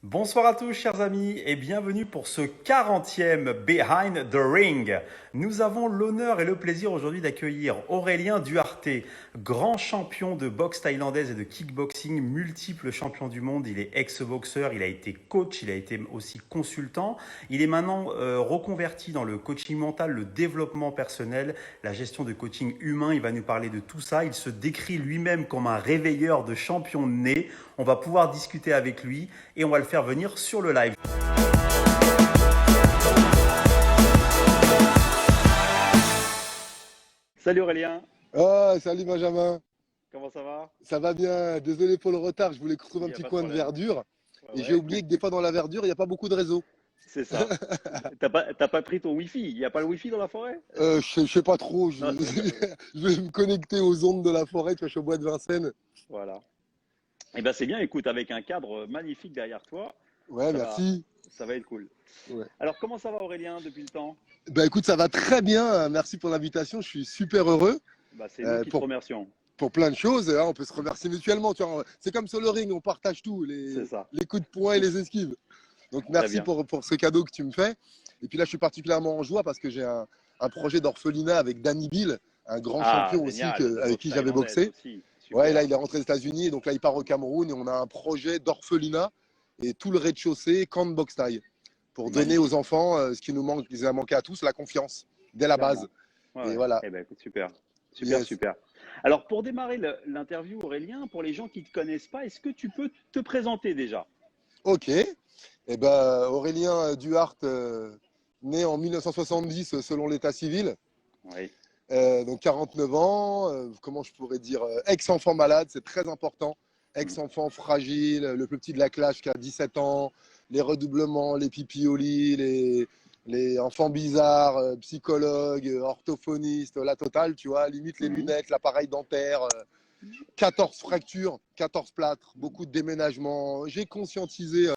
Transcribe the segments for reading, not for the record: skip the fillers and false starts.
Bonsoir à tous chers amis et bienvenue pour ce 40e Behind the Ring. Nous avons l'honneur et le plaisir aujourd'hui d'accueillir Aurélien Duarte, grand champion de boxe thaïlandaise et de kickboxing, multiple champion du monde. Il est ex-boxeur, il a été coach, il a été aussi consultant. Il est maintenant reconverti dans le coaching mental, le développement personnel, la gestion de coaching humain. Il va nous parler de tout ça. Il se décrit lui-même comme un réveilleur de champions nés. On va pouvoir discuter avec lui et on va le faire venir sur le live. Salut Aurélien, Oh, salut Benjamin, comment ça va? ça va bien? Désolé pour le retard, je voulais trouver Il un n'y a petit pas de coin de problème. verdure et j'ai Ouais, oublié que des fois dans la verdure, il n'y a pas beaucoup de réseau. c'est ça. T'as pas pris ton Wi-Fi? Il n'y a pas le Wi-Fi dans la forêt? Je sais pas trop, Non, je rigole. je vais me connecter aux ondes de la forêt, tu vois, je suis au bois de Vincennes. Voilà. Eh ben c'est bien, écoute, avec un cadre magnifique derrière toi, Ouais, ça va, merci. ça va être cool. Ouais. Alors comment ça va Aurélien depuis le temps? Bah écoute, ça va très bien, merci pour l'invitation, je suis super heureux Bah, c'est nous euh, qui te pour, remercions. pour plein de choses, hein, on peut se remercier mutuellement, tu vois, c'est comme sur le ring, on partage tout, C'est ça. les coups de poing et les esquives. Donc Très merci bien. pour ce cadeau que tu me fais. Et puis là, je suis particulièrement en joie parce que j'ai un projet d'orphelinat avec Danny Bill, un grand Ah, champion aussi génial, de avec boxe qui j'avais thaïlandaise boxé. aussi. Ouais, là, Super. il est rentré aux États-Unis, et donc là, il part au Cameroun et on a un projet d'orphelinat et tout le rez-de-chaussée, camp de boxe thaï, pour donner aux Magnifique, enfants ce qui nous manque, qui nous a manqué à tous, la confiance, dès la base. clairement. Ouais, Et ouais. voilà, Eh ben, écoute, super. Super, yes. super. Alors, pour démarrer l'interview, Aurélien, pour les gens qui ne te connaissent pas, est-ce que tu peux te présenter déjà? Ok. Eh ben, Aurélien Duhart, né en 1970 selon l'état civil. Oui. Donc 49 ans, comment je pourrais dire, ex-enfant malade, c'est très important. Mm. Ex-enfant fragile, le plus petit de la classe qui a 17 ans, les redoublements, les pipiolis, les enfants bizarres, psychologues, orthophonistes, la totale, tu vois, limite les Mhm. lunettes, l'appareil dentaire, 14 fractures, 14 plâtres, beaucoup de déménagements. J'ai conscientisé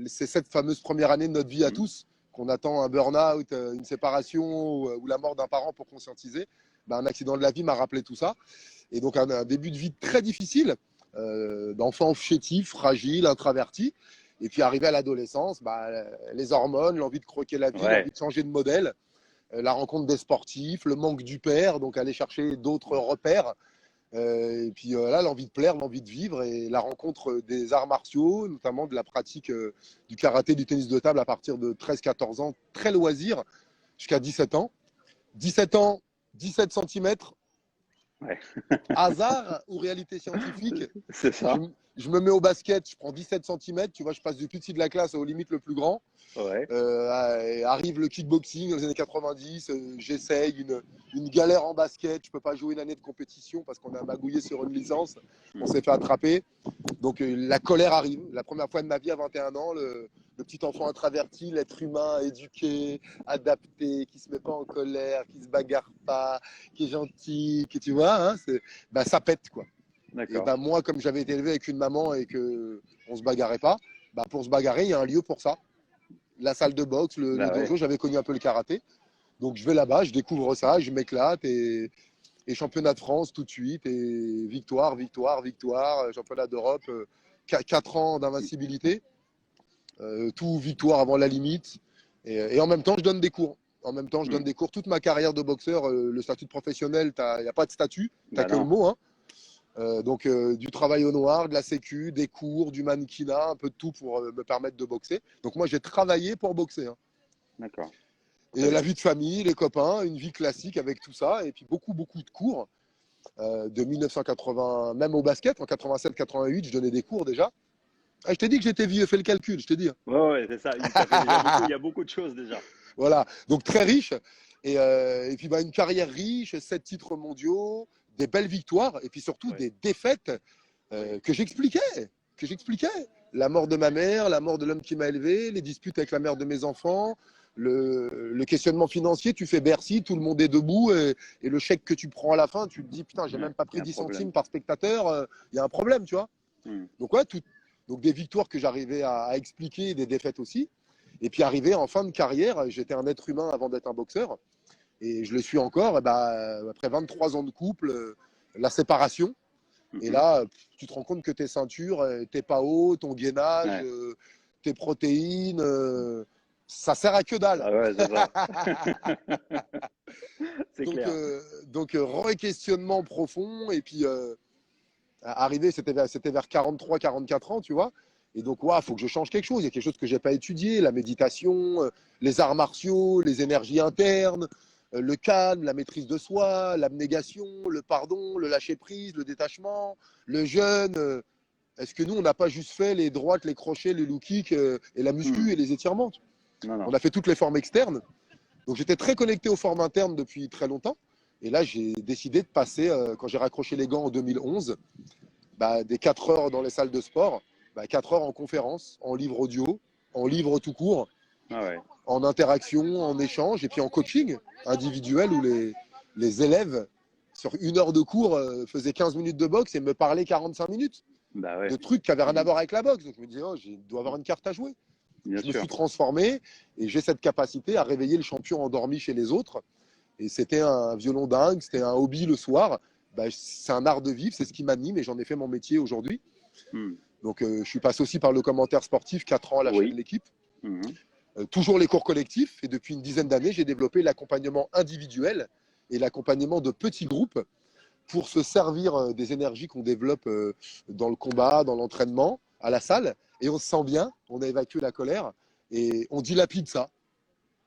c'est cette fameuse première année de notre vie à Mhm. tous, qu'on attend un burn-out, une séparation ou la mort d'un parent pour conscientiser. Ben, un accident de la vie m'a rappelé tout ça. Et donc un début de vie très difficile, d'enfant chétif, fragile, introverti. Et puis arrivé à l'adolescence, bah, les hormones, l'envie de croquer la vie, l'envie Ouais. de changer de modèle, la rencontre des sportifs, le manque du père, donc aller chercher d'autres repères. Et puis là, l'envie de plaire, l'envie de vivre et la rencontre des arts martiaux, notamment de la pratique du karaté, du tennis de table à partir de 13-14 ans, très loisir, jusqu'à 17 ans. 17 ans, 17 centimètres, Ouais. hasard ou réalité scientifique, C'est je, ça. je me mets au basket, je prends 17 centimètres, tu vois, je passe du plus petit de la classe au limite le plus grand. Ouais. Arrive le kickboxing dans les années 90, j'essaye une galère en basket, je peux pas jouer une année de compétition parce qu'on a magouillé sur une licence, on Mhm. s'est fait attraper. Donc la colère arrive, la première fois de ma vie à 21 ans, le petit enfant introverti, l'être humain éduqué, adapté, qui se met pas en colère, qui se bagarre pas, qui est gentil, qui tu vois, hein, bah, ça pète quoi. Et D'accord. ben moi, comme j'avais été élevé avec une maman et que on se bagarrait pas, bah, pour se bagarrer, il y a un lieu pour ça, la salle de boxe, le Bah ouais. dojo, j'avais connu un peu le karaté. Donc je vais là-bas, je découvre ça, je m'éclate et championnat de France tout de suite et victoire, victoire, victoire, championnat d'Europe, 4 ans d'invincibilité, tout victoire avant la limite. Et en même temps, je donne des cours. En même temps, je donne Mhm. des cours. Toute ma carrière de boxeur, le statut de professionnel, il n'y a pas de statut, tu n'as Bah que le non. mot. Hein. Donc du travail au noir, de la sécu, des cours, du mannequinat, un peu de tout pour me permettre de boxer. Donc moi, j'ai travaillé pour boxer. Hein. D'accord. Très Et la bien. vie de famille, les copains, une vie classique avec tout ça, et puis beaucoup, beaucoup de cours. De 1980, même au basket, en 87-88, je donnais des cours déjà. Ah, je t'ai dit que j'étais vieux, fais le calcul, je t'ai dit. Ouais, ouais, c'est ça. Ça fait déjà beaucoup. Il y a beaucoup de choses déjà. Voilà, donc très riche. Et puis bah, une carrière riche, 7 titres mondiaux, des belles victoires, et puis surtout Ouais. des défaites Oui. que j'expliquais. Que j'expliquais. La mort de ma mère, la mort de l'homme qui m'a élevé, les disputes avec la mère de mes enfants, le questionnement financier, tu fais Bercy, tout le monde est debout, et le chèque que tu prends à la fin, tu te dis, putain, j'ai Ouais. même pas Il y pris a un 10 problème. centimes par spectateur, il y a un problème, tu vois. Mhm. Donc ouais, donc des victoires que j'arrivais à expliquer, des défaites aussi. Et puis arrivé en fin de carrière, j'étais un être humain avant d'être un boxeur, et je le suis encore, et bah, après 23 ans de couple, la séparation. Et Mhm. là, tu te rends compte que tes ceintures, t'es pas haut, ton gainage, Ouais. tes protéines, ça sert à que dalle. Ah ouais, c'est ça. C'est Donc, clair. re-questionnement profond. Et puis, arrivé, c'était vers 43, 44 ans, tu vois. Et donc, il faut que je change quelque chose. Il y a quelque chose que je n'ai pas étudié, la méditation, les arts martiaux, les énergies internes, le calme, la maîtrise de soi, l'abnégation, le pardon, le lâcher-prise, le détachement, le jeûne. Est-ce que nous, on n'a pas juste fait les droites, les crochets, les low kicks et la muscu et les étirements? Non, non. On a fait toutes les formes externes. Donc, j'étais très connecté aux formes internes depuis très longtemps. Et là, j'ai décidé de passer, quand j'ai raccroché les gants en 2011, des 4 heures dans les salles de sport, 4 heures en conférence, en livre audio, en livre tout court, Ah ouais. en interaction, en échange, et puis en coaching individuel où les élèves, sur 1 heure de cours, faisaient 15 minutes de boxe et me parlaient 45 minutes Bah ouais, de trucs qui n'avaient rien à voir avec la boxe. Donc je me disais, je dois avoir une carte à jouer. bien Je me sûr. suis transformé et j'ai cette capacité à réveiller le champion endormi chez les autres. Et c'était un violon dingue, c'était un hobby le soir. C'est un art de vivre, c'est ce qui m'anime et j'en ai fait mon métier aujourd'hui. Hmm. Donc je suis passé aussi par le commentaire sportif, 4 ans à la Oui. chaîne L'équipe. Mhm. Toujours les cours collectifs. Et depuis une dizaine d'années, j'ai développé l'accompagnement individuel et l'accompagnement de petits groupes pour se servir des énergies qu'on développe dans le combat, dans l'entraînement, à la salle. Et on se sent bien, on a évacué la colère et on dilapide ça.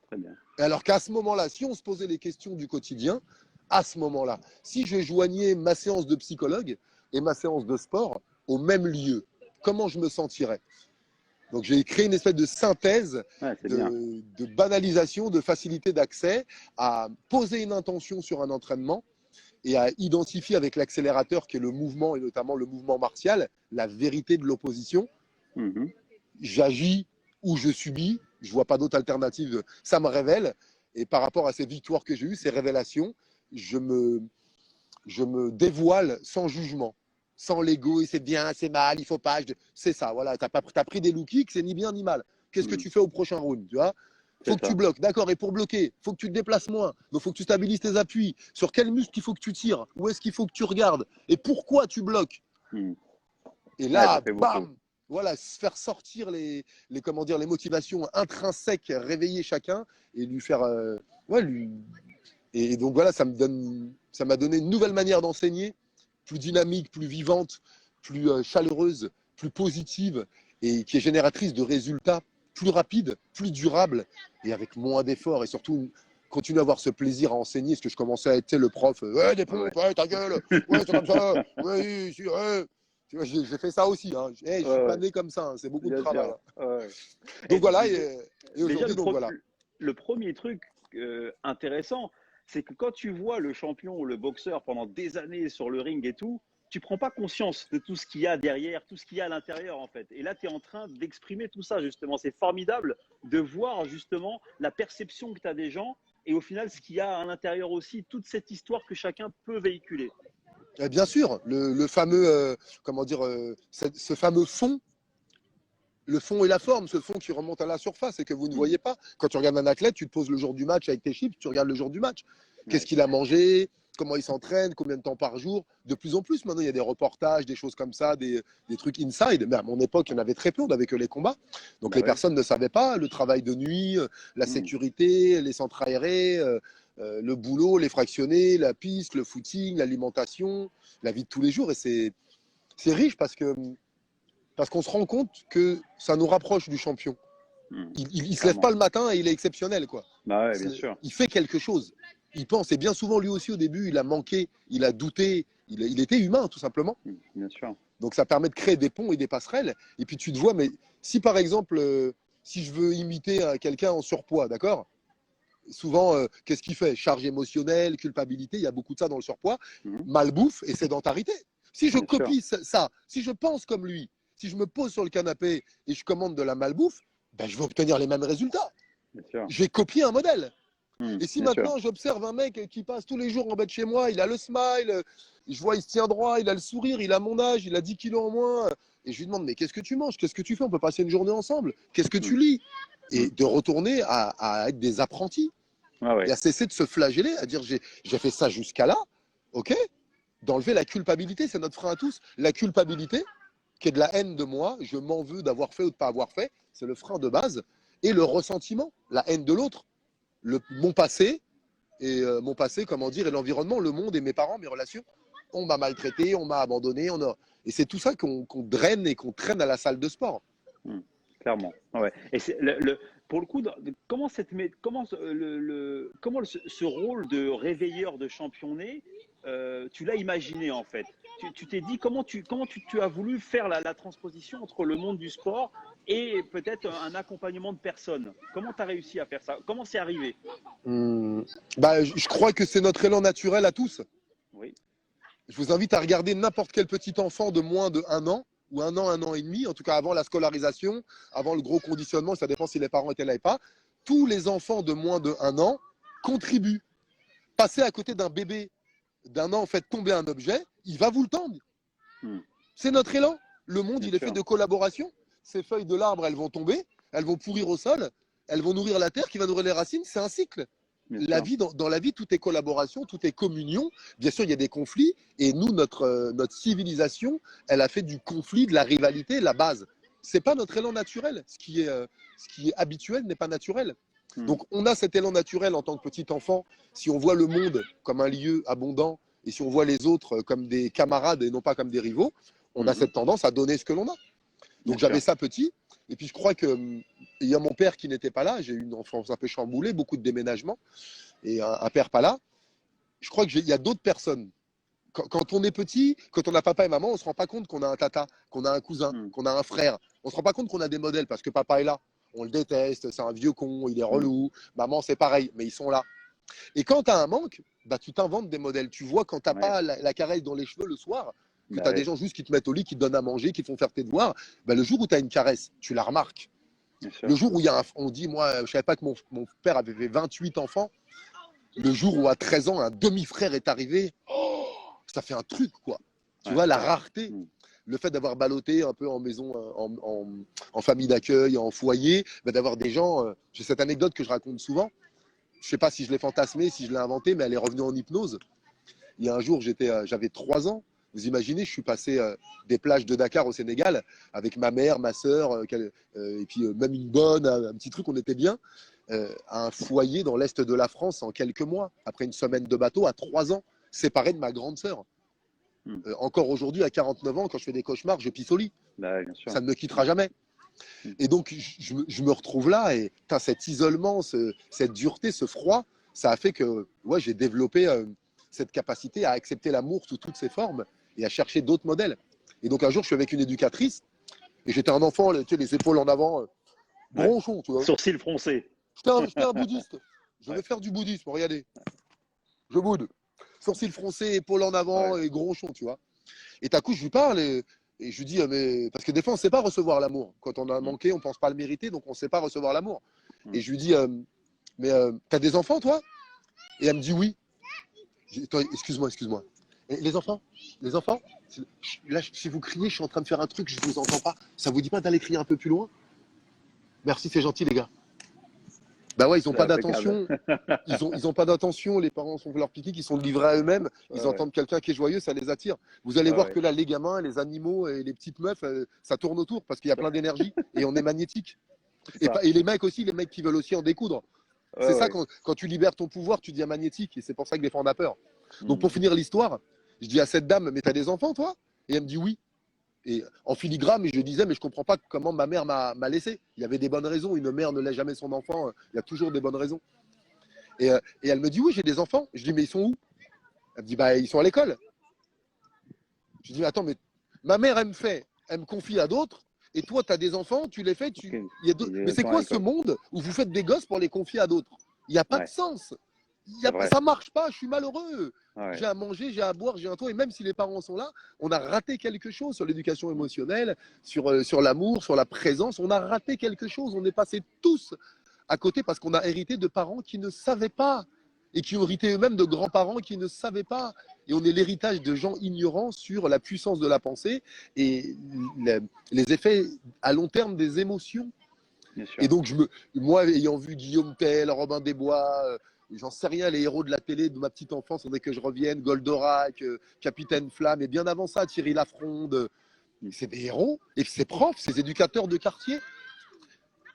Très bien. Et alors qu'à ce moment-là, si on se posait les questions du quotidien, à ce moment-là, si je joignais ma séance de psychologue et ma séance de sport au même lieu, comment je me sentirais? Donc j'ai créé une espèce de synthèse Ouais, c'est bien. de banalisation, de facilité d'accès à poser une intention sur un entraînement et à identifier avec l'accélérateur qui est le mouvement et notamment le mouvement martial, la vérité de l'opposition. Mhm. J'agis ou je subis, je vois pas d'autre alternative, ça me révèle. Et par rapport à ces victoires que j'ai eues, ces révélations, je me dévoile sans jugement, sans l'ego, et c'est bien, c'est mal, il faut pas. C'est ça, voilà, t'as pris des low kicks, c'est ni bien ni mal. Qu'est-ce que tu fais au prochain round, tu vois? Faut que tu bloques, d'accord, et pour bloquer, faut que tu te déplaces moins. Donc faut que tu stabilises tes appuis. Sur quel muscle il faut que tu tires? Où est-ce qu'il faut que tu regardes? Et pourquoi tu bloques? Et là, ça fait bam! beaucoup. Voilà, faire sortir les motivations intrinsèques, réveiller chacun et lui faire. Et donc voilà, ça m'a donné une nouvelle manière d'enseigner, plus dynamique, plus vivante, plus chaleureuse, plus positive et qui est génératrice de résultats plus rapides, plus durables et avec moins d'efforts et surtout continuer à avoir ce plaisir à enseigner parce que je commençais à être le prof, ouais, des pompes, ouais, ta gueule, ouais, c'est comme ça, ouais, tu vois, j'ai fait ça aussi, hein. Je suis pas né comme ça, hein. C'est beaucoup de travail. Ouais. Donc voilà, et déjà, aujourd'hui, donc voilà. le premier truc intéressant, c'est que quand tu vois le champion ou le boxeur pendant des années sur le ring et tout, tu prends pas conscience de tout ce qu'il y a derrière, tout ce qu'il y a à l'intérieur en fait. Et là, tu es en train d'exprimer tout ça justement. C'est formidable de voir justement la perception que tu as des gens et au final ce qu'il y a à l'intérieur aussi, toute cette histoire que chacun peut véhiculer. Et bien sûr, le fameux, ce fameux fond, le fond et la forme, ce fond qui remonte à la surface et que vous ne voyez pas. Quand tu regardes un athlète, tu te poses le jour du match avec tes chips, tu regardes le jour du match. Qu'est-ce qu'il a mangé? Comment il s'entraîne? Combien de temps par jour? De plus en plus, maintenant, il y a des reportages, des choses comme ça, des trucs inside. Mais à mon époque, il y en avait très peu, on n'avait que les combats. Donc les personnes ne savaient pas le travail de nuit, la sécurité, les centres aérés, le boulot, les fractionnés, la piste, le footing, l'alimentation, la vie de tous les jours. Et c'est riche parce qu'on se rend compte que ça nous rapproche du champion. Il ne se lève pas le matin et il est exceptionnel, quoi. Bah ouais, bien sûr. Il fait quelque chose. Il pense. Et bien souvent, lui aussi, au début, il a manqué, il a douté. Il était humain, tout simplement. Bien sûr. Donc, ça permet de créer des ponts et des passerelles. Et puis, tu te vois, mais si par exemple, si je veux imiter quelqu'un en surpoids, d'accord? Souvent, qu'est-ce qu'il fait? Charge émotionnelle, culpabilité, il y a beaucoup de ça dans le surpoids. Malbouffe et sédentarité. Si je copie ça, si je pense comme lui, si je me pose sur le canapé et je commande de la malbouffe, je vais obtenir les mêmes résultats. J'ai copié un modèle. Et si maintenant j'observe un mec qui passe tous les jours en bas de chez moi, il a le smile, je vois il se tient droit, il a le sourire, il a mon âge, il a 10 kilos en moins, et je lui demande mais qu'est-ce que tu manges? Qu'est-ce que tu fais? On peut passer une journée ensemble. Qu'est-ce que tu lis? Et de retourner à être des apprentis. Et à cesser de se flageller, à dire j'ai fait ça jusqu'à là, ok? D'enlever la culpabilité, c'est notre frein à tous. La culpabilité, qu'il y ait de la haine de moi, je m'en veux d'avoir fait ou de ne pas avoir fait, c'est le frein de base, et le ressentiment, la haine de l'autre, mon passé, mon passé, comment dire, et l'environnement, le monde et mes parents, mes relations. On m'a maltraité, on m'a abandonné, et c'est tout ça qu'on draine et qu'on traîne à la salle de sport. Clairement. Ouais. Et pour le coup, comment ce rôle de réveilleur de champion né, tu l'as imaginé en fait? Tu t'es dit comment tu as voulu faire la transposition entre le monde du sport et peut-être un accompagnement de personnes. Comment tu as réussi à faire ça? Comment c'est arrivé? Je crois que c'est notre élan naturel à tous. Oui. Je vous invite à regarder n'importe quel petit enfant de moins de 1 an, ou 1 an et demi, en tout cas avant la scolarisation, avant le gros conditionnement, ça dépend si les parents étaient là et pas. Tous les enfants de moins de 1 an contribuent. Passer à côté d'un bébé d'1 an, fait tomber un objet, il va vous le tendre. C'est notre élan. Le monde, il est fait de collaboration. Ces feuilles de l'arbre, elles vont tomber, elles vont pourrir au sol, elles vont nourrir la terre qui va nourrir les racines. C'est un cycle. La vie, dans la vie, tout est collaboration, tout est communion. Bien sûr, il y a des conflits. Et nous, notre civilisation, elle a fait du conflit, de la rivalité, la base. Ce n'est pas notre élan naturel. Ce qui est habituel n'est pas naturel. Donc, on a cet élan naturel en tant que petit enfant. Si on voit le monde comme un lieu abondant et si on voit les autres comme des camarades et non pas comme des rivaux, on a cette tendance à donner ce que l'on a. Donc, j'avais ça petit. Et puis, je crois que, ayant mon père qui n'était pas là, j'ai eu une enfance un peu chamboulée, beaucoup de déménagements, et un père pas là. Je crois qu'il y a d'autres personnes. Quand on est petit, quand on a papa et maman, on ne se rend pas compte qu'on a un tata, qu'on a un cousin, qu'on a un frère. On ne se rend pas compte qu'on a des modèles parce que papa est là. On le déteste, c'est un vieux con, il est relou. Maman, c'est pareil, mais ils sont là. Et quand tu as un manque, tu t'inventes des modèles. Tu vois, quand tu n'as pas la caresse dans les cheveux le soir, que tu as des gens juste qui te mettent au lit, qui te donnent à manger, qui te font faire tes devoirs, le jour où tu as une caresse, tu la remarques. Le jour où on dit, moi, je ne savais pas que mon père avait fait 28 enfants. Le jour où à 13 ans, un demi-frère est arrivé, ça fait un truc, quoi. Tu vois, la rareté. Le fait d'avoir ballotté un peu en maison, en famille d'accueil, en foyer, d'avoir des gens. J'ai cette anecdote que je raconte souvent. Je ne sais pas si je l'ai fantasmée, si je l'ai inventée, mais elle est revenue en hypnose. Il y a un jour, j'avais 3 ans. Vous imaginez, je suis passé des plages de Dakar au Sénégal avec ma mère, ma sœur, et puis même une bonne, un petit truc, on était bien, à un foyer dans l'est de la France en quelques mois, après une semaine de bateau, à 3 ans, séparé de ma grande sœur. Encore aujourd'hui, à 49 ans, quand je fais des cauchemars, je pisse au lit. Ça ne me quittera jamais. Et donc, je me retrouve là, et cet isolement, cette dureté, ce froid, ça a fait que j'ai développé cette capacité à accepter l'amour sous toutes ses formes et à chercher d'autres modèles. Et donc, un jour, je suis avec une éducatrice, et j'étais un enfant, les épaules en avant, bronchon, tu vois. Sourcils froncés. J'étais un bouddhiste. Je vais faire du bouddhisme, regardez. Je boude. Sourcils froncés, épaules en avant et gronchon, tu vois. Et d'un coup, je lui parle et je lui dis, mais parce que des fois, on ne sait pas recevoir l'amour. Quand on a manqué, on ne pense pas le mériter, donc on ne sait pas recevoir l'amour. Et je lui dis, mais t'as des enfants, toi? Et elle me dit oui. Excuse-moi. Et les enfants? Là, si vous criez, je suis en train de faire un truc, je ne vous entends pas. Ça vous dit pas d'aller crier un peu plus loin? Merci, c'est gentil, les gars. Bah ouais, ils n'ont pas d'attention. Ils ont pas d'attention. Les parents sont leur pique-nique, ils sont livrés à eux-mêmes. Ils entendent quelqu'un qui est joyeux, ça les attire. Vous allez voir que là, les gamins, les animaux et les petites meufs, ça tourne autour parce qu'il y a plein d'énergie et on est magnétique. Et les mecs aussi, les mecs qui veulent aussi en découdre. C'est ça, quand tu libères ton pouvoir, tu deviens magnétique. Et c'est pour ça que des fois, on a peur. Donc, pour finir l'histoire, je dis à cette dame, mais t'as des enfants, toi? Et elle me dit oui. Et en filigrane, je disais, mais je ne comprends pas comment ma mère m'a laissé. Il y avait des bonnes raisons. Une mère ne laisse jamais son enfant. Il y a toujours des bonnes raisons. Et elle me dit, oui, j'ai des enfants. Je dis, mais ils sont où? Elle me dit, ils sont à l'école. Je dis, attends, mais ma mère, elle me confie à d'autres. Et toi, tu as des enfants, tu les fais. Mais c'est quoi ce monde où vous faites des gosses pour les confier à d'autres? Il n'y a pas de sens. Ça marche pas, je suis malheureux. J'ai à manger, j'ai à boire, j'ai un toit. Et même si les parents sont là, on a raté quelque chose sur l'éducation émotionnelle, sur l'amour, sur la présence. On a raté quelque chose. On est passés tous à côté parce qu'on a hérité de parents qui ne savaient pas et qui ont hérité eux-mêmes de grands-parents qui ne savaient pas. Et on est l'héritage de gens ignorants sur la puissance de la pensée et les effets à long terme des émotions. Et donc, moi, ayant vu Guillaume Tell, Robin des Bois, j'en sais rien, les héros de la télé de ma petite enfance, on que je revienne, Goldorak, Capitaine Flamme, et bien avant ça, Thierry Lafronde, C'est des héros, et ces profs, ces éducateurs de quartier.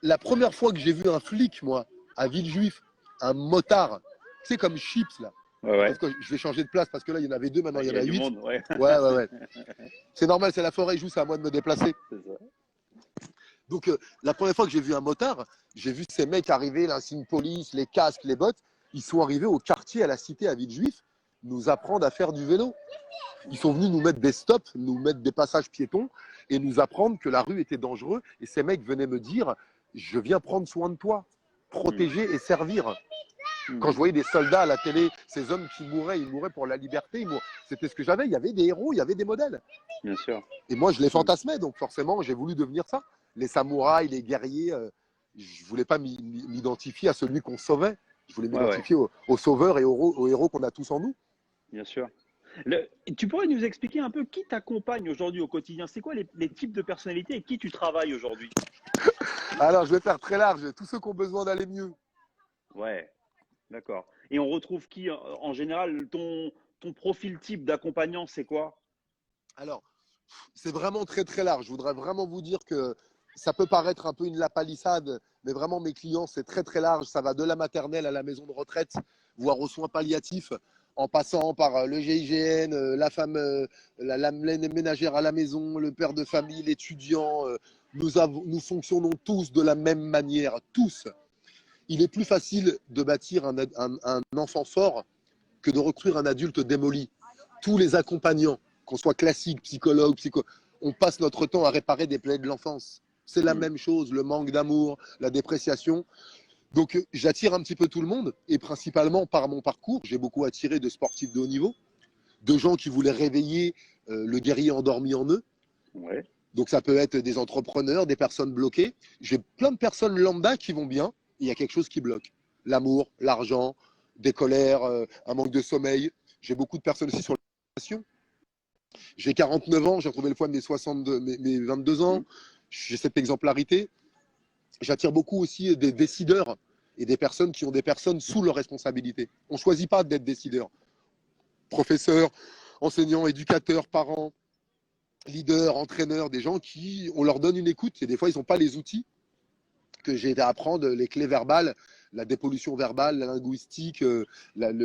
La première fois que j'ai vu un flic, moi, à Villejuif, un motard, tu sais, comme Chips, là. Ouais, ouais. Sauf que je vais changer de place parce que là, il y en avait deux, maintenant Ouais, il y il en y a a du 8. monde, ouais. Ouais. C'est normal, c'est la forêt joue, c'est à moi de me déplacer. C'est ça. Donc, la première fois que j'ai vu un motard, j'ai vu ces mecs arriver, l'insigne police, les casques, les bottes. Ils sont arrivés au quartier, à la cité, à Villejuif, nous apprendre à faire du vélo. Ils sont venus nous mettre des stops, nous mettre des passages piétons et nous apprendre que la rue était dangereuse. Et ces mecs venaient me dire, je viens prendre soin de toi, protéger et servir. Quand je voyais des soldats à la télé, ces hommes qui mouraient, ils mouraient pour la liberté. C'était ce que j'avais. Il y avait des héros, il y avait des modèles. Bien sûr. Et moi, je les fantasmais, donc forcément, j'ai voulu devenir ça. Les samouraïs, les guerriers, je voulais pas m'identifier à celui qu'on sauvait. Je voulais m'identifier aux sauveurs et aux héros qu'on a tous en nous. Bien sûr. Tu pourrais nous expliquer un peu qui t'accompagne aujourd'hui au quotidien? C'est quoi les types de personnalités et qui tu travailles aujourd'hui? Alors, je vais faire très large. Tous ceux qui ont besoin d'aller mieux. Ouais, d'accord. Et on retrouve qui en général? Ton profil type d'accompagnant, c'est quoi? Alors, c'est vraiment très très large. Je voudrais vraiment vous dire que ça peut paraître un peu une lapalissade, mais vraiment mes clients, c'est très très large. Ça va de la maternelle à la maison de retraite, voire aux soins palliatifs, en passant par le GIGN, la femme, la ménagère à la maison, le père de famille, l'étudiant. Nous fonctionnons tous de la même manière, tous. Il est plus facile de bâtir un enfant fort que de recruter un adulte démoli. Tous les accompagnants, qu'on soit classique, psychologue, on passe notre temps à réparer des plaies de l'enfance. C'est la même chose, le manque d'amour, la dépréciation. Donc j'attire un petit peu tout le monde, et principalement par mon parcours, j'ai beaucoup attiré de sportifs de haut niveau, de gens qui voulaient réveiller le guerrier endormi en eux. Ouais. Donc ça peut être des entrepreneurs, des personnes bloquées. J'ai plein de personnes lambda qui vont bien, et il y a quelque chose qui bloque. L'amour, l'argent, des colères, un manque de sommeil. J'ai beaucoup de personnes aussi sur l'alimentation. J'ai 49 ans, j'ai retrouvé le poids de mes 22 ans. J'ai cette exemplarité. J'attire beaucoup aussi des décideurs et des personnes qui ont des personnes sous leur responsabilité. On ne choisit pas d'être décideur. Professeurs, enseignants, éducateurs, parents, leaders, entraîneurs, des gens qui, on leur donne une écoute et des fois, ils n'ont pas les outils que j'ai aidé à apprendre, les clés verbales, la dépollution verbale, la linguistique, les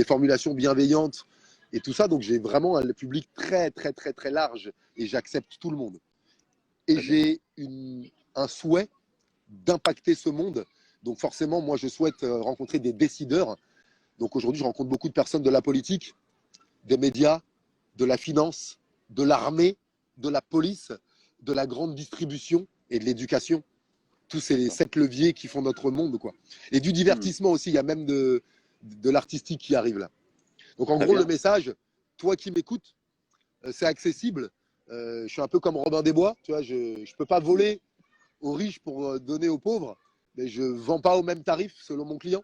formulations bienveillantes et tout ça. Donc, j'ai vraiment un public très, très, très, très large et j'accepte tout le monde. Et j'ai un souhait d'impacter ce monde. Donc, forcément, moi, je souhaite rencontrer des décideurs. Donc, aujourd'hui, je rencontre beaucoup de personnes de la politique, des médias, de la finance, de l'armée, de la police, de la grande distribution et de l'éducation. Tous ces 7 leviers qui font notre monde, quoi. Et du divertissement aussi, il y a même de l'artistique qui arrive là. Donc en gros, le message, toi qui m'écoutes, c'est accessible. Je suis un peu comme Robin des Bois, tu vois, je ne peux pas voler aux riches pour donner aux pauvres, mais je ne vends pas au même tarif selon mon client.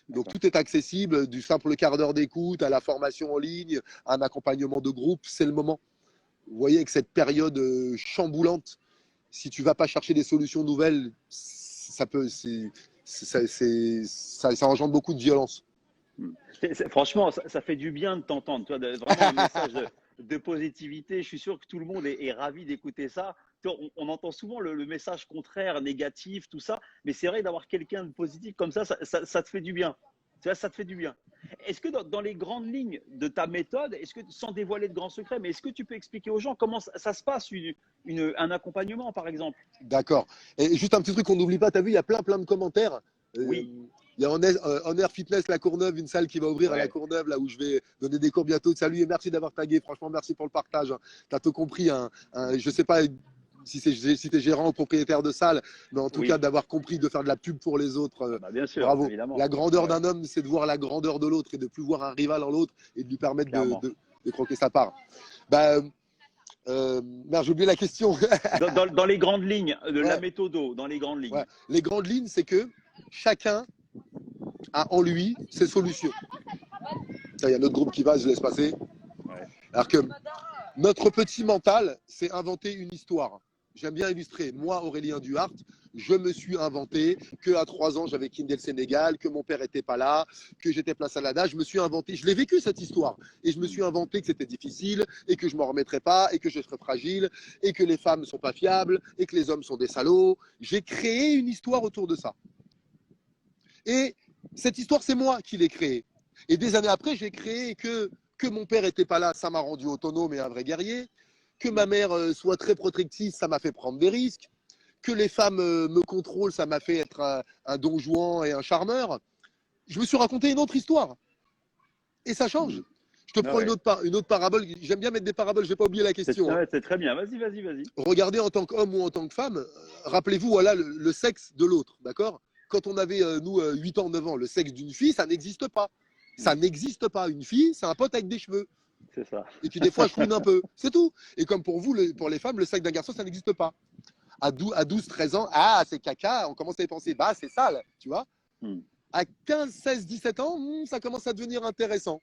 Donc tout est accessible, du simple quart d'heure d'écoute à la formation en ligne, à un accompagnement de groupe, c'est le moment. Vous voyez, avec cette période chamboulante, si tu ne vas pas chercher des solutions nouvelles, ça engendre beaucoup de violence. Franchement, ça fait du bien de t'entendre. Vraiment un message de positivité. Je suis sûr que tout le monde est ravi d'écouter ça. On entend souvent le message contraire, négatif, tout ça. Mais c'est vrai d'avoir quelqu'un de positif comme ça te fait du bien. Tu vois, ça te fait du bien. Est-ce que dans les grandes lignes de ta méthode, sans dévoiler de grands secrets, mais est-ce que tu peux expliquer aux gens comment ça se passe, un accompagnement, par exemple? D'accord. Et juste un petit truc qu'on n'oublie pas, tu as vu, il y a plein de commentaires. Oui. Il y a Honor Fitness La Courneuve, une salle qui va ouvrir à La Courneuve, là où je vais donner des cours bientôt. Salut et merci d'avoir tagué. Franchement, merci pour le partage. Tu as tout compris. Je ne sais pas si tu es gérant ou propriétaire de salle, mais en tout cas, d'avoir compris de faire de la pub pour les autres. Bien sûr, bravo. Évidemment. La grandeur d'un homme, c'est de voir la grandeur de l'autre et de ne plus voir un rival en l'autre et de lui permettre de croquer sa part. Merde, j'ai oublié la question. dans les grandes lignes de la méthode, dans les grandes lignes. Ouais. Les grandes lignes, c'est que chacun a en lui ses solutions. Il y a notre groupe qui va, je laisse passer. Alors que notre petit mental, c'est inventer une histoire. j'aime bien illustrer. Moi, Aurélien Duhart, je me suis inventé qu'à 3 ans, j'avais quitté le Sénégal, que mon père n'était pas là, que j'étais place à la nage. Je me suis inventé, je l'ai vécu cette histoire. Et je me suis inventé que c'était difficile et que je ne m'en remettrais pas et que je serais fragile et que les femmes ne sont pas fiables et que les hommes sont des salauds. J'ai créé une histoire autour de ça. Et cette histoire, c'est moi qui l'ai créée. Et des années après, j'ai créé que mon père n'était pas là, ça m'a rendu autonome et un vrai guerrier. Que ma mère soit très protectrice, ça m'a fait prendre des risques. Que les femmes me contrôlent, ça m'a fait être un don Juan et un charmeur. Je me suis raconté une autre histoire. Et ça change. Je te prends une autre parabole. J'aime bien mettre des paraboles, je n'ai pas oublié la question. C'est très bien. Vas-y. Regardez en tant qu'homme ou en tant que femme, rappelez-vous, voilà le sexe de l'autre, d'accord? Quand on avait, nous, 8 ans, 9 ans, le sexe d'une fille, ça n'existe pas. Ça n'existe pas. Une fille, c'est un pote avec des cheveux. C'est ça. Et puis des fois, je fouine un peu. C'est tout. Et comme pour vous, pour les femmes, le sexe d'un garçon, ça n'existe pas. À 12, 13 ans, ah, c'est caca, on commence à y penser, bah, c'est sale, tu vois. À 15, 16, 17 ans, ça commence à devenir intéressant.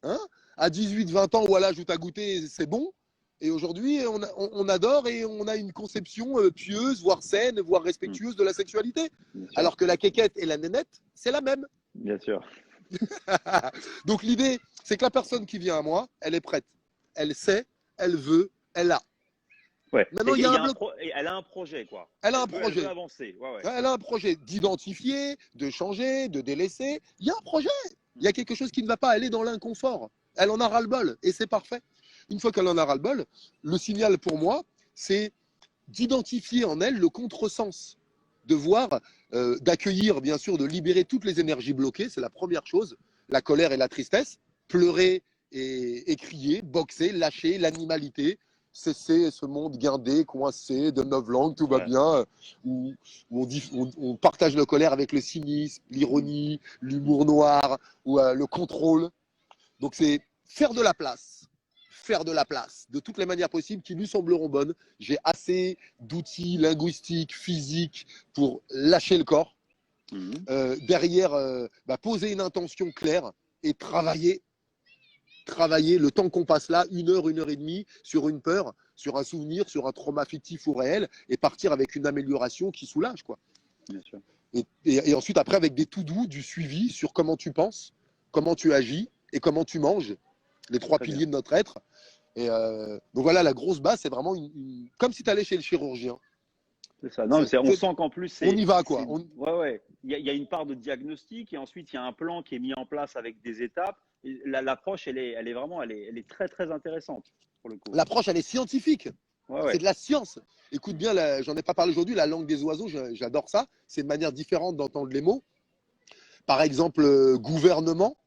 Hein, à 18, 20 ans, voilà, je t'ai goûté, c'est bon. Et aujourd'hui, on adore et on a une conception pieuse, voire saine, voire respectueuse de la sexualité. Alors que la quéquette et la nénette, c'est la même. Bien sûr. Donc l'idée, c'est que la personne qui vient à moi, elle est prête. Elle sait, elle veut, elle a. Ouais. Maintenant, elle a un projet, quoi. Elle a un projet. Elle veut avancer. Ouais. Elle a un projet d'identifier, de changer, de délaisser. Il y a un projet. Il y a quelque chose qui ne va pas aller dans l'inconfort. Elle en a ras-le-bol et c'est parfait. Une fois qu'elle en a ras-le-bol, le signal pour moi, c'est d'identifier en elle le contresens, de voir, d'accueillir, bien sûr, de libérer toutes les énergies bloquées, c'est la première chose, la colère et la tristesse, pleurer et crier, boxer, lâcher l'animalité, cesser ce monde guindé, coincé, de novlangue, tout va bien, où on partage nos colères avec le cynisme, l'ironie, l'humour noir, ou le contrôle. Donc c'est faire de la place de toutes les manières possibles qui nous sembleront bonnes. J'ai assez d'outils linguistiques, physiques pour lâcher le corps. Derrière, poser une intention claire et travailler le temps qu'on passe là, 1 heure, 1 heure et demie, sur une peur, sur un souvenir, sur un trauma fictif ou réel, et partir avec une amélioration qui soulage, quoi. Bien sûr. Et ensuite, après, avec des tout doux, du suivi sur comment tu penses, comment tu agis et comment tu manges, les 3 piliers de notre être. Et donc voilà, la grosse base, c'est vraiment comme si tu allais chez le chirurgien. C'est ça. Non, on sent qu'en plus, on y va, quoi. Ouais. Il y a une part de diagnostic et ensuite il y a un plan qui est mis en place avec des étapes. L'approche, elle est très très intéressante pour le coup. L'approche, elle est scientifique. C'est de la science. Écoute bien, j'en ai pas parlé aujourd'hui, la langue des oiseaux, j'adore ça. C'est une manière différente d'entendre les mots. Par exemple, gouvernement.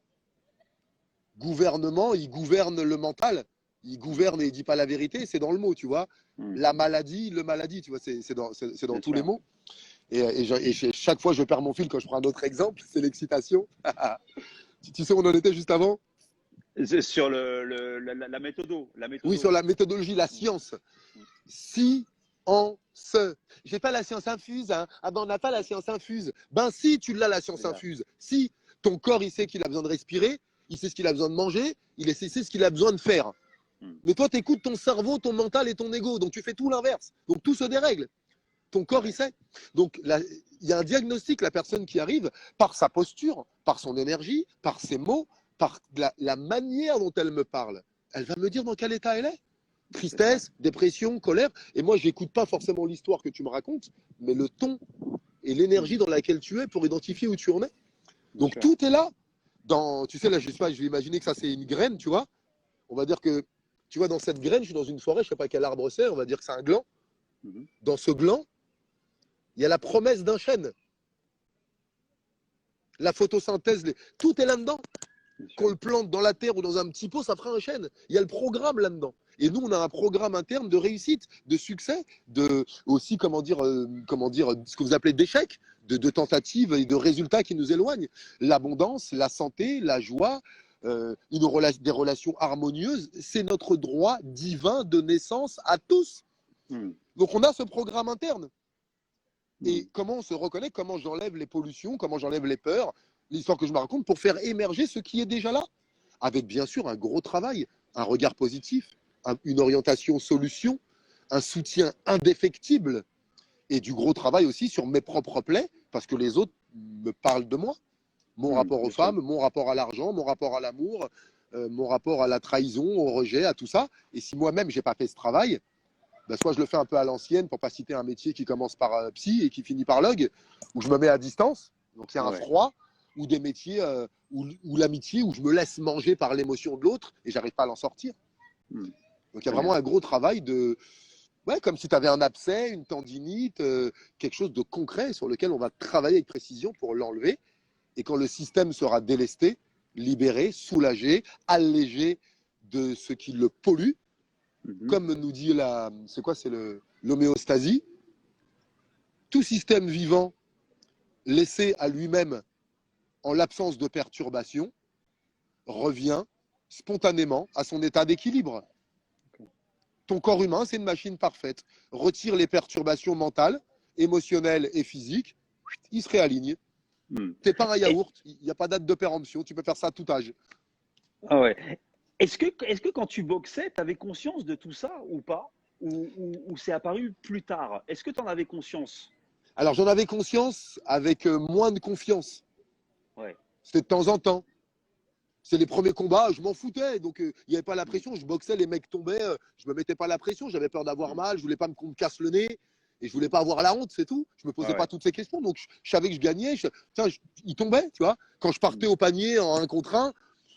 Gouvernement, il gouverne le mental. Il gouverne et il dit pas la vérité, c'est dans le mot, tu vois. La maladie, le maladie, tu vois, c'est dans tous les mots. Et chaque fois, je perds mon fil quand je prends un autre exemple, c'est l'excitation. Tu sais où on en était juste avant? Sur la méthodo. Oui, sur la méthodologie, la science. Science. J'ai pas la science infuse. Hein. Ah ben, on n'a pas la science infuse. Ben si, tu l'as, la science infuse. Si ton corps, il sait qu'il a besoin de respirer, il sait ce qu'il a besoin de manger, il sait ce qu'il a besoin de faire. Mais toi, tu écoutes ton cerveau, ton mental et ton ego. Donc, tu fais tout l'inverse. Donc, tout se dérègle. Ton corps, il sait. Donc, il y a un diagnostic, la personne qui arrive, par sa posture, par son énergie, par ses mots, par la manière dont elle me parle. Elle va me dire dans quel état elle est. Tristesse, dépression, colère. Et moi, je n'écoute pas forcément l'histoire que tu me racontes, mais le ton et l'énergie dans laquelle tu es pour identifier où tu en es. Donc, tout est là. Tu sais, là, je sais pas, je vais imaginer que ça, c'est une graine, tu vois. On va dire que, tu vois, dans cette graine, je suis dans une forêt, je ne sais pas quel arbre c'est, on va dire que c'est un gland. Dans ce gland, il y a la promesse d'un chêne. La photosynthèse, tout est là-dedans. Qu'on le plante dans la terre ou dans un petit pot, ça fera un chêne. Il y a le programme là-dedans. Et nous, on a un programme interne de réussite, de succès, aussi, comment dire, ce que vous appelez d'échec, de tentatives et de résultats qui nous éloignent. L'abondance, la santé, la joie, des relations harmonieuses, c'est notre droit divin de naissance à tous. Donc on a ce programme interne. Et comment on se reconnaît, comment j'enlève les pollutions, comment j'enlève les peurs, l'histoire que je me raconte pour faire émerger ce qui est déjà là. Avec bien sûr un gros travail, un regard positif, une orientation solution, un soutien indéfectible et du gros travail aussi sur mes propres plaies, parce que les autres me parlent de moi. Mon rapport aux femmes, mon rapport à l'argent, mon rapport à l'amour, mon rapport à la trahison, au rejet, à tout ça. Et si moi-même, j'ai pas fait ce travail, ben soit je le fais un peu à l'ancienne, pour pas citer un métier qui commence par psy et qui finit par log, où je me mets à distance, donc il y a un froid, ou des métiers où l'amitié, où je me laisse manger par l'émotion de l'autre et j'arrive pas à l'en sortir. Donc il y a vraiment un gros travail de... Ouais, comme si tu avais un abcès, une tendinite, quelque chose de concret sur lequel on va travailler avec précision pour l'enlever. Et quand le système sera délesté, libéré, soulagé, allégé de ce qui le pollue, comme nous dit l'homéostasie, tout système vivant laissé à lui-même en l'absence de perturbation revient spontanément à son état d'équilibre. Ton corps humain, c'est une machine parfaite. Retire les perturbations mentales, émotionnelles et physiques, il se réaligne. T'es pas un yaourt, il n'y a pas date de péremption, tu peux faire ça à tout âge. Ah ouais. Est-ce que quand tu boxais, tu avais conscience de tout ça ou pas? Ou c'est apparu plus tard? Est-ce que tu en avais conscience? Alors j'en avais conscience avec moins de confiance. Ouais. C'était de temps en temps. C'est les premiers combats, je m'en foutais, donc il n'y avait pas la pression, je boxais, les mecs tombaient, je me mettais pas la pression, j'avais peur d'avoir mal, je voulais pas qu'on me casse le nez, et je voulais pas avoir la honte, c'est tout. Je me posais pas toutes ces questions, donc je savais que je gagnais, il tombait, tu vois. Quand je partais au panier en 1 contre 1,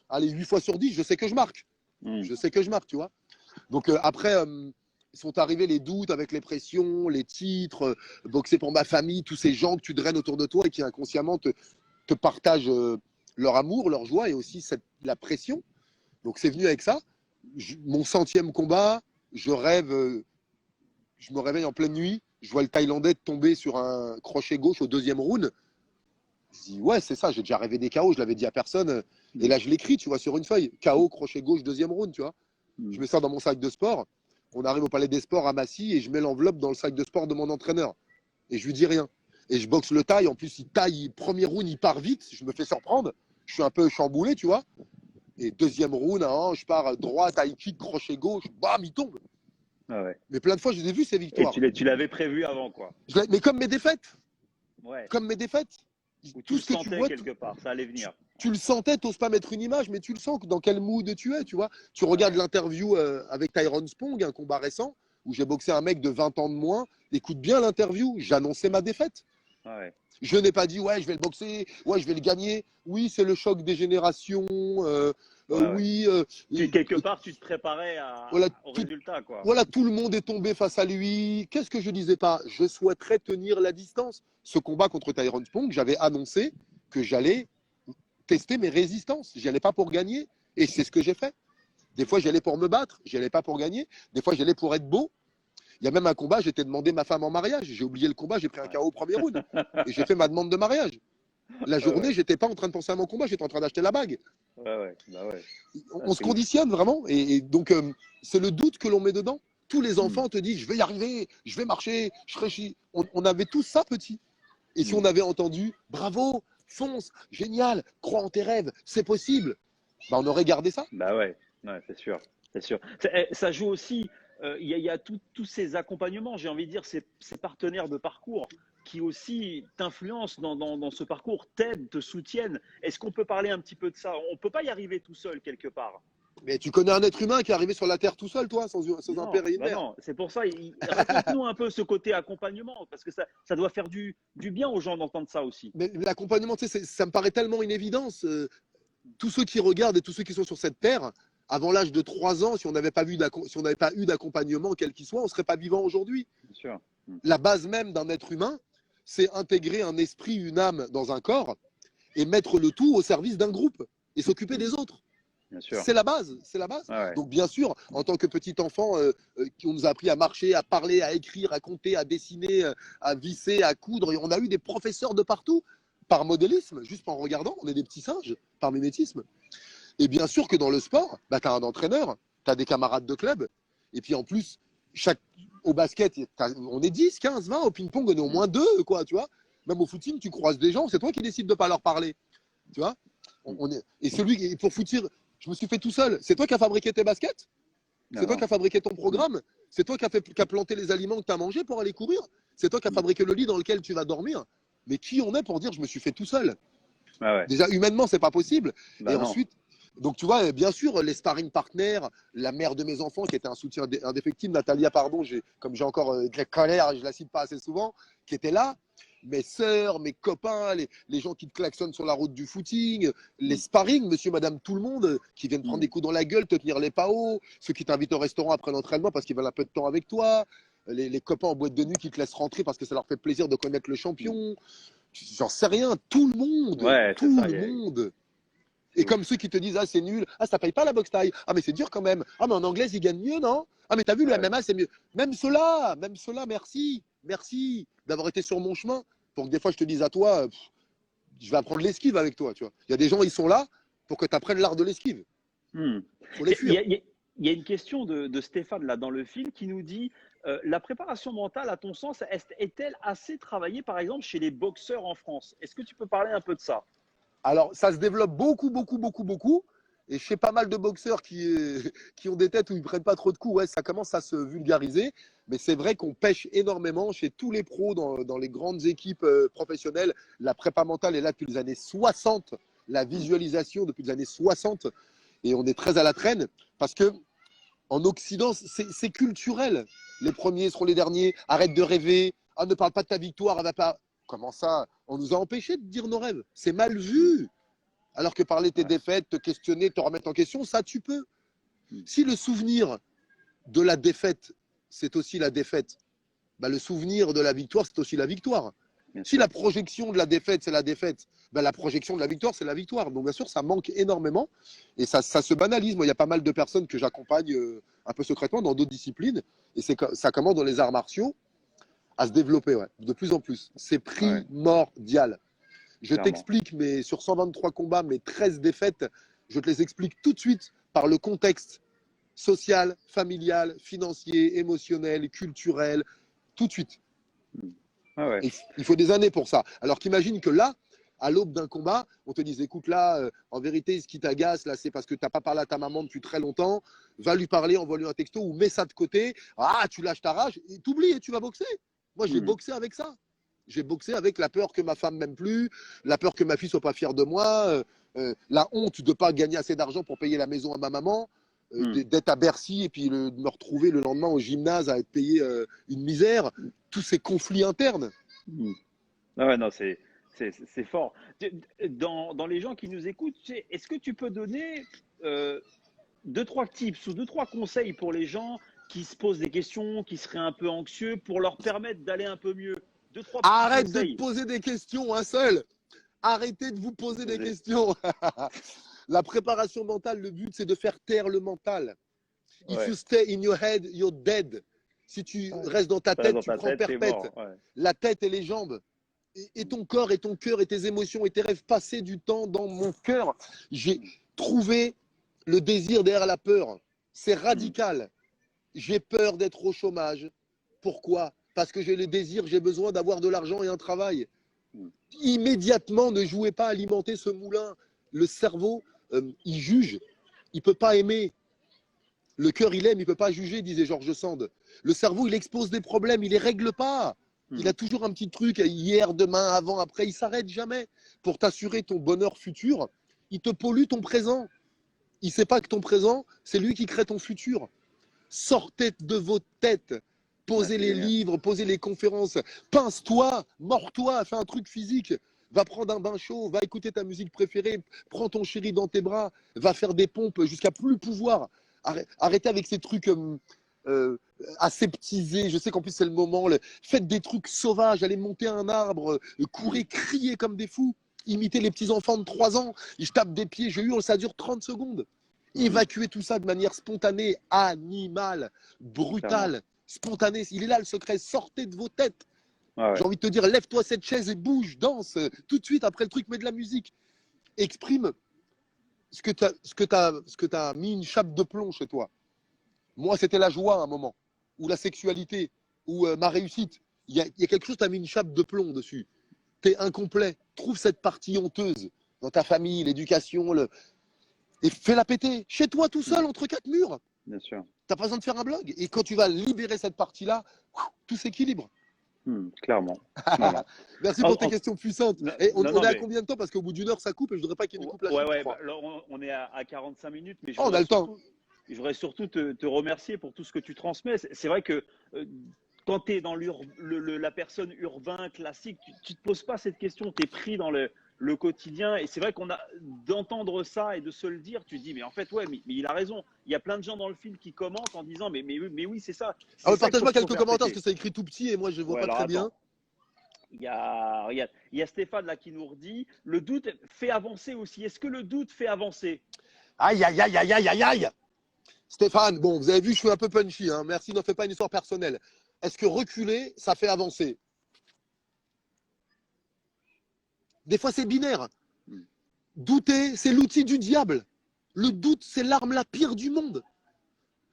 allez, 8 fois sur 10, je sais que je marque. Je sais que je marque, tu vois. Donc après, sont arrivés les doutes avec les pressions, les titres, boxer pour ma famille, tous ces gens que tu draines autour de toi et qui inconsciemment te partagent leur amour, leur joie et aussi la pression. Donc c'est venu avec ça. Mon 100e combat, je me réveille en pleine nuit, je vois le Thaïlandais tomber sur un crochet gauche au 2e round. Je dis ouais, c'est ça, j'ai déjà rêvé des KO, je l'avais dit à personne. Et là je l'écris, tu vois, sur une feuille. KO, crochet gauche, 2e round, tu vois. Je mets ça dans mon sac de sport. On arrive au Palais des Sports à Massy et je mets l'enveloppe dans le sac de sport de mon entraîneur. Et je lui dis rien. Et je boxe le Thaï. En plus, il taille, premier round, il part vite. Je me fais surprendre. Je suis un peu chamboulé, tu vois. Et 2e round, je pars droite, high kick, crochet gauche. Bam, il tombe. Ah ouais. Mais plein de fois, je les ai vus, ces victoires. Et tu l'avais prévu avant, quoi. Mais comme mes défaites. Ouais. Comme mes défaites. Où tout tu ce que sentais tu vois, quelque part, ça allait venir. Tu le sentais, tu n'oses pas mettre une image, mais tu le sens dans quel mood tu es, tu vois. Tu regardes l'interview avec Tyrone Spong, un combat récent, où j'ai boxé un mec de 20 ans de moins. Écoute bien l'interview, j'annonçais ma défaite. Ouais. Je n'ai pas dit, ouais, je vais le boxer, ouais, je vais le gagner. Oui, c'est le choc des générations. Oui. Quelque part, tu te préparais au résultat, quoi. Voilà, tout le monde est tombé face à lui. Qu'est-ce que je disais pas? Je souhaiterais tenir la distance. Ce combat contre Tyrone Spong, j'avais annoncé que j'allais tester mes résistances. J'y allais pas pour gagner. Et c'est ce que j'ai fait. Des fois, j'y allais pour me battre. J'y allais pas pour gagner. Des fois, j'y allais pour être beau. Il y a même un combat, j'étais demandé ma femme en mariage. J'ai oublié le combat, j'ai pris un KO au premier round. Et j'ai fait ma demande de mariage. La journée, j'étais pas en train de penser à mon combat, j'étais en train d'acheter la bague. On se conditionne vraiment. Et donc, c'est le doute que l'on met dedans. Tous les enfants te disent, je vais y arriver, je vais marcher, je serai... On avait tous ça petit. Et si on avait entendu, bravo, fonce, génial, crois en tes rêves, c'est possible, bah on aurait gardé ça. Bah ouais, c'est sûr. Ça joue aussi, il y a tous ces accompagnements, j'ai envie de dire, ces partenaires de parcours qui aussi t'influencent dans ce parcours, t'aident, te soutiennent. Est-ce qu'on peut parler un petit peu de ça? On ne peut pas y arriver tout seul quelque part. Mais tu connais un être humain qui est arrivé sur la Terre tout seul, toi, sans un père et une mère? Non, c'est pour ça. Raconte-nous un peu ce côté accompagnement, parce que ça doit faire du bien aux gens d'entendre ça aussi. Mais l'accompagnement, tu sais, ça me paraît tellement une évidence. Tous ceux qui regardent et tous ceux qui sont sur cette Terre, avant l'âge de 3 ans, si on n'avait pas eu d'accompagnement, quel qu'il soit, on ne serait pas vivant aujourd'hui. Bien sûr. La base même d'un être humain, c'est intégrer un esprit, une âme dans un corps et mettre le tout au service d'un groupe et s'occuper des autres. C'est la base, c'est la base. Ouais. Donc bien sûr, en tant que petit enfant, qui on nous a appris à marcher, à parler, à écrire, à compter, à dessiner, à visser, à coudre, et on a eu des professeurs de partout, par modélisme, juste en regardant, on est des petits singes, par mimétisme. Et bien sûr que dans le sport, bah, tu as un entraîneur, tu as des camarades de club, et puis en plus, au basket, on est 10, 15, 20, au ping-pong, on est au moins 2, quoi, tu vois. Même au footing, tu croises des gens, c'est toi qui décides de ne pas leur parler, tu vois. Et pour footir, je me suis fait tout seul. C'est toi qui as fabriqué tes baskets? C'est toi qui as fabriqué ton programme? C'est toi qui as planté les aliments que tu as mangés pour aller courir. C'est toi qui as fabriqué le lit dans lequel tu vas dormir. Mais qui on est pour dire je me suis fait tout seul? Ah ouais. Déjà, humainement, c'est pas possible. Bah Et non. ensuite, donc tu vois, bien sûr, les sparring partners, la mère de mes enfants, qui était un soutien indéfectible, Natalia, pardon, comme j'ai encore de la colère, je la cite pas assez souvent, qui était là. Mes sœurs, mes copains, les gens qui te klaxonnent sur la route du footing, les sparring, monsieur, madame, tout le monde, qui viennent prendre des coups dans la gueule, te tenir les pas hauts, ceux qui t'invitent au restaurant après l'entraînement parce qu'ils veulent un peu de temps avec toi, les copains en boîte de nuit qui te laissent rentrer parce que ça leur fait plaisir de connaître le champion. J'en sais rien, tout le monde, Ouais, c'est tout ça. le monde. C'est Et ouf. comme ceux qui te disent, ah, c'est nul, ah, ça paye pas la boxe taille, ah, mais c'est dur quand même, ah, mais en anglais, ils gagnent mieux, non? Ah, mais t'as vu, le Ouais, ouais. MMA, c'est mieux. Même ceux-là, merci d'avoir été sur mon chemin pour que des fois je te dise à toi, je vais apprendre l'esquive avec toi, tu vois. Il y a des gens, ils sont là pour que tu apprennes l'art de l'esquive. Hmm. Faut les fuir. Il y a une question de Stéphane là dans le film qui nous dit la préparation mentale, à ton sens, est-elle assez travaillée, par exemple, chez les boxeurs en France? Est-ce que tu peux parler un peu de ça? Alors, ça se développe beaucoup, beaucoup, beaucoup, beaucoup. Et je sais pas mal de boxeurs qui ont des têtes où ils prennent pas trop de coups. Ouais, ça commence à se vulgariser. Mais c'est vrai qu'on pêche énormément chez tous les pros dans les grandes équipes professionnelles. La prépa mentale est là depuis les années 60. La visualisation depuis les années 60. Et on est très à la traîne parce que en Occident, c'est culturel. Les premiers seront les derniers. Arrête de rêver. Ah, ne parle pas de ta victoire. Elle va pas. Comment ça? On nous a empêchés de dire nos rêves. C'est mal vu. Alors que parler de tes Ouais. défaites, te questionner, te remettre en question, ça tu peux. Si le souvenir de la défaite, c'est aussi la défaite, bah, le souvenir de la victoire, c'est aussi la victoire. Bien Si sûr. la projection de la défaite, c'est la défaite, bah, la projection de la victoire, c'est la victoire. Donc bien sûr, ça manque énormément et ça se banalise. Moi, il y a pas mal de personnes que j'accompagne un peu secrètement dans d'autres disciplines et ça commence dans les arts martiaux à se développer de plus en plus. C'est Ouais, primordial. Je clairement. t'explique, mais sur 123 combats, mes 13 défaites, je te les explique tout de suite par le contexte social, familial, financier, émotionnel, culturel, tout de suite. Ah ouais. Et il faut des années pour ça. Alors qu'imagine que là, à l'aube d'un combat, on te dise, écoute là, en vérité, ce qui t'agace, là, c'est parce que tu n'as pas parlé à ta maman depuis très longtemps, va lui parler, envoie-lui un texto ou mets ça de côté, ah, tu lâches ta rage, et t'oublies et tu vas boxer. Moi, j'ai boxé avec ça. J'ai boxé avec la peur que ma femme m'aime plus, la peur que ma fille soit pas fière de moi, la honte de pas gagner assez d'argent pour payer la maison à ma maman, d'être à Bercy et puis de me retrouver le lendemain au gymnase à être payé une misère. Tous ces conflits internes. Ah ouais, non, c'est fort. Dans les gens qui nous écoutent, est-ce que tu peux donner deux, trois tips ou deux, trois conseils pour les gens qui se posent des questions, qui seraient un peu anxieux, pour leur permettre d'aller un peu mieux? Deux, trois petits Arrête de te conseils. poser des questions, un seul. Arrêtez de vous poser des Vas-y. questions. La préparation mentale, le but, c'est de faire taire le mental. If you Ouais. stay in your head, you're dead. Si tu Ouais. restes dans ta Ça reste tête, dans tu ta prends tête, t'es perpète. mort. Ouais. La tête et les jambes. Et ton corps et ton cœur et tes émotions et tes rêves. Passer du temps dans mon cœur. J'ai trouvé le désir derrière la peur. C'est radical. J'ai peur d'être au chômage. Pourquoi? Parce que j'ai le désir, j'ai besoin d'avoir de l'argent et un travail. Immédiatement, ne jouez pas à alimenter ce moulin. Le cerveau, il juge. Il ne peut pas aimer. Le cœur, il aime, il ne peut pas juger, disait Georges Sand. Le cerveau, il expose des problèmes, il ne les règle pas. Il a toujours un petit truc, hier, demain, avant, après, il ne s'arrête jamais. Pour t'assurer ton bonheur futur, il te pollue ton présent. Il ne sait pas que ton présent, c'est lui qui crée ton futur. Sortez de vos têtes. Ouais, Posez c'est les génial. livres, posez les conférences. Pince-toi, mords-toi, fais un truc physique. Va prendre un bain chaud, va écouter ta musique préférée, prends ton chéri dans tes bras, va faire des pompes jusqu'à plus pouvoir. Arrêtez avec ces trucs euh, aseptisés. Je sais qu'en plus c'est le moment. Faites des trucs sauvages, allez monter un arbre, courez, criez comme des fous. Imitez les petits enfants de 3 ans. Je tape des pieds, je hurle, ça dure 30 secondes. Évacuez tout ça de manière spontanée, animale, Clairement. brutale, spontanée. Il est là le secret. Sortez de vos têtes. Ouais, J'ai envie de te dire, lève-toi cette chaise et bouge, danse. Tout de suite, après le truc, mets de la musique. Exprime ce que t'as mis une chape de plomb chez toi. Moi, c'était la joie à un moment, ou la sexualité, ou ma réussite. Il y a quelque chose, tu as mis une chape de plomb dessus. Tu es incomplet. Trouve cette partie honteuse dans ta famille, l'éducation, et fais-la péter. Chez toi, tout seul, entre 4 murs. Bien sûr. Tu n'as pas besoin de faire un blog. Et quand tu vas libérer cette partie-là, tout s'équilibre. Clairement. Non, non. Merci En- pour tes en- questions puissantes. non, Et on, non, on non, est à mais combien de temps? Parce qu'au bout d'une heure, ça coupe et je voudrais pas qu'il nous coupe la ouais, suite, je ouais. crois. Là, on est à 45 minutes, mais Oh, on a le temps. je voudrais surtout te remercier pour tout ce que tu transmets. C'est vrai que euh, quand tu es dans la personne urbain classique, tu te poses pas cette question. Tu es pris dans le quotidien. Et c'est vrai qu'on a d'entendre ça et de se le dire, tu te dis, mais en fait, ouais, mais il a raison. Il y a plein de gens dans le film qui commentent en disant, mais oui, c'est ça. Ah C'est ouais, ça qu'il partage-moi faut quelques faire commentaires parce péter. que c'est écrit tout petit et moi je vois Ouais, pas alors très bien. attends. Regarde, il y a Stéphane là qui nous redit, le doute fait avancer aussi. Est-ce que le doute fait avancer? Aïe, aïe, aïe, aïe, aïe, aïe, aïe. Stéphane, bon, vous avez vu, je suis un peu punchy. Hein. Merci, n'en fais pas une histoire personnelle. Est-ce que reculer, ça fait avancer? Des fois, c'est binaire. Douter, c'est l'outil du diable. Le doute, c'est l'arme la pire du monde.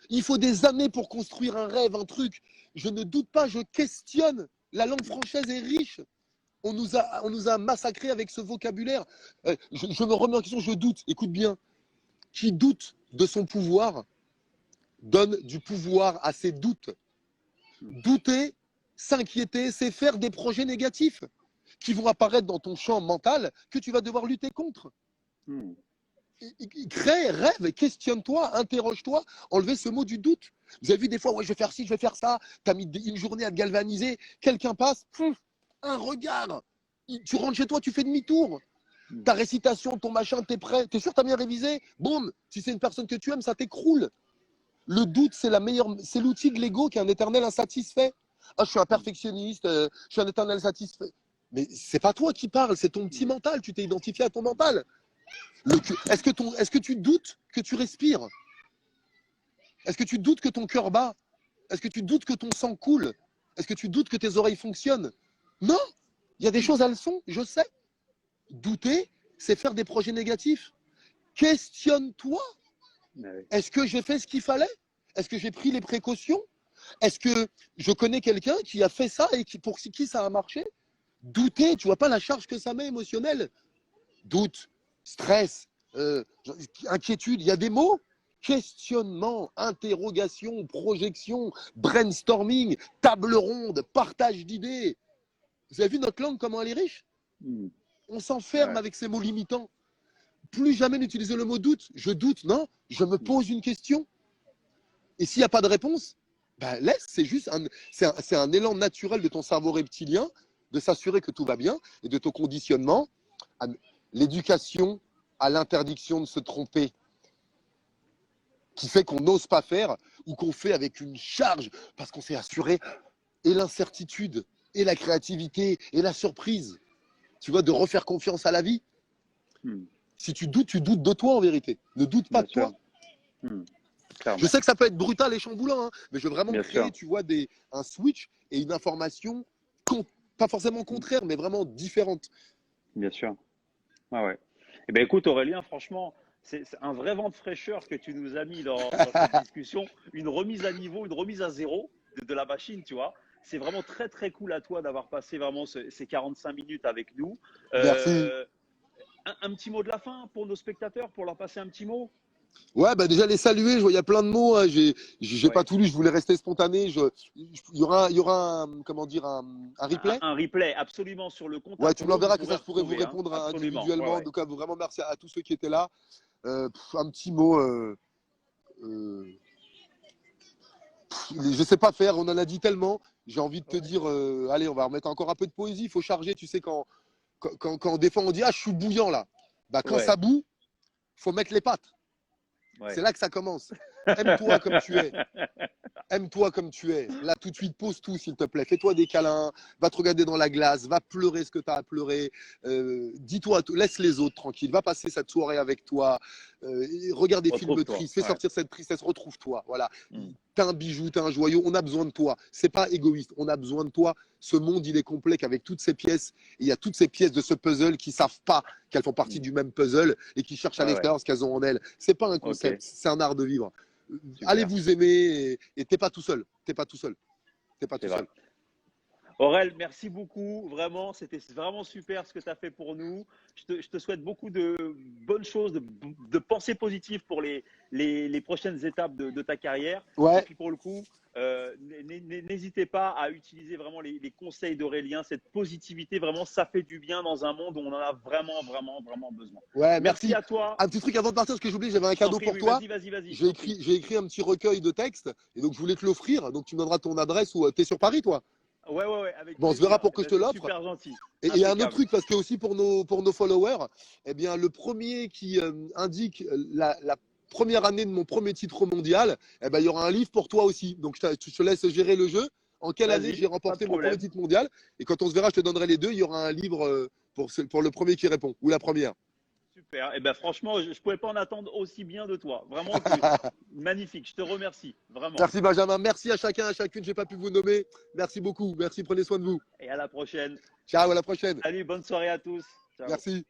Il faut des années pour construire un rêve, un truc. Je ne doute pas, je questionne. La langue française est riche. On nous a massacrés avec ce vocabulaire. Je me remets en question, je doute. Écoute bien. Qui doute de son pouvoir donne du pouvoir à ses doutes. Douter, s'inquiéter, c'est faire des projets négatifs qui vont apparaître dans ton champ mental que tu vas devoir lutter contre. Crée, rêve, questionne-toi, interroge-toi, enlevez ce mot du doute. Vous avez vu des fois, ouais, je vais faire ci, je vais faire ça, tu as mis une journée à te galvaniser, quelqu'un passe, un regard, tu rentres chez toi, tu fais demi-tour. Ta récitation, ton machin, t'es prêt, t'es sûr que t'as bien révisé, boum, si c'est une personne que tu aimes, ça t'écroule. Le doute, c'est l'outil de l'ego qui est un éternel insatisfait. Ah, je suis un perfectionniste, je suis un éternel insatisfait. Mais c'est pas toi qui parles, c'est ton petit mental, tu t'es identifié à ton mental. Est-ce que tu doutes que tu respires? Est-ce que tu doutes que ton cœur bat? Est-ce que tu doutes que ton sang coule? Est-ce que tu doutes que tes oreilles fonctionnent? Non, il y a des choses, elles sont, je sais. Douter, c'est faire des projets négatifs. Questionne-toi. Est-ce que j'ai fait ce qu'il fallait? Est-ce que j'ai pris les précautions? Est-ce que je connais quelqu'un qui a fait ça et pour qui ça a marché? Douter, tu vois pas la charge que ça met émotionnelle. Doute, stress, inquiétude, il y a des mots. Questionnement, interrogation, projection, brainstorming, table ronde, partage d'idées. Vous avez vu notre langue, comment elle est riche? On s'enferme avec ces mots limitants. Plus jamais n'utiliser le mot doute. Je doute, non, je me pose une question. Et s'il n'y a pas de réponse, ben laisse, c'est un élan naturel de ton cerveau reptilien de s'assurer que tout va bien et de ton conditionnement à l'éducation à l'interdiction de se tromper qui fait qu'on n'ose pas faire ou qu'on fait avec une charge parce qu'on s'est assuré et l'incertitude et la créativité et la surprise, tu vois, de refaire confiance à la vie. Si tu doutes de toi en vérité. Ne doute pas de toi. Je sais que ça peut être brutal et chamboulant, hein, mais je veux vraiment créer, tu vois, un switch et une information pas forcément contraire, mais vraiment différente. Bien sûr. Ah ouais. Eh ben écoute Aurélien, franchement, c'est un vrai vent de fraîcheur que tu nous as mis dans cette discussion, une remise à niveau, une remise à zéro de la machine, tu vois. C'est vraiment très très cool à toi d'avoir passé vraiment ces 45 minutes avec nous. Merci. Un petit mot de la fin pour nos spectateurs, pour leur passer un petit mot. Ouais, bah déjà les saluer, je vois il y a plein de mots, hein, j'ai pas tout lu, je voulais rester spontané, il y aura comment dire, un replay. Un replay absolument sur le compte. Ouais, tu me l'enverras que ça je pourrais vous retrouver, répondre absolument. individuellement. Ouais. Donc vraiment merci à tous ceux qui étaient là. Un petit mot, je sais pas faire, on en a dit tellement. J'ai envie de te dire, allez, on va remettre encore un peu de poésie. Il faut charger, tu sais, quand des fois on dit ah je suis bouillant là, bah quand ça bout, faut mettre les pattes. Ouais. C'est là que ça commence. Aime-toi comme tu es. Aime-toi comme tu es. Là, tout de suite, pose tout, s'il te plaît. Fais-toi des câlins. Va te regarder dans la glace. Va pleurer ce que tu as à pleurer. Dis-toi, laisse les autres tranquilles. Va passer cette soirée avec toi. Regarde des films tristes. Fais sortir cette tristesse. Retrouve-toi. Voilà. T'as un bijou, t'as un joyau. On a besoin de toi. C'est pas égoïste. On a besoin de toi. Ce monde, il est complet avec toutes ces pièces. Et il y a toutes ces pièces de ce puzzle qui savent pas qu'elles font partie du même puzzle et qui cherchent à l'extérieur ce qu'elles ont en elles. C'est pas un concept. C'est un art de vivre. Super. Allez vous aimer et t'es pas tout seul. T'es pas tout seul. T'es pas tout seul. Aurel, merci beaucoup. Vraiment, c'était vraiment super ce que tu as fait pour nous. Je te souhaite beaucoup de bonnes choses, de pensées positives pour les prochaines étapes de ta carrière. Et Ouais, puis pour le coup, n'hésitez pas à utiliser vraiment les conseils d'Aurélien. Cette positivité, vraiment, ça fait du bien dans un monde où on en a vraiment, vraiment, vraiment besoin. ouais, Merci merci. à toi. Un petit truc avant de partir, parce que j'oublie, j'avais un Je t'en cadeau prie, pour oui, toi. vas-y, vas-y, vas-y, je J'ai t'en prie. écrit, j'ai écrit un petit recueil de textes, et donc je voulais te l'offrir. Donc tu me donneras ton adresse ou t'es sur Paris, toi? Ouais, ouais, ouais, avec Bon, on se verra plaisir. pour Eh que je ben, te c'est l'offre. super gentil. Et un autre Impeccable. truc, parce que aussi pour nos followers, eh bien, le premier qui indique la première année de mon premier titre mondial, eh ben, il y aura un livre pour toi aussi. Donc, je te laisse gérer le jeu. En quelle année j'ai Vas-y, pas de remporté mon premier problème. titre mondial? Et quand on se verra, je te donnerai les deux. Il y aura un livre pour le premier qui répond, ou la première. Super. Et ben franchement, je ne pouvais pas en attendre aussi bien de toi. Vraiment, magnifique. Je te remercie. Vraiment. Merci Benjamin. Merci à chacun, à chacune. J'ai pas pu vous nommer. Merci beaucoup. Merci. Prenez soin de vous. Et à la prochaine. Ciao, à la prochaine. Salut, bonne soirée à tous. Ciao. Merci.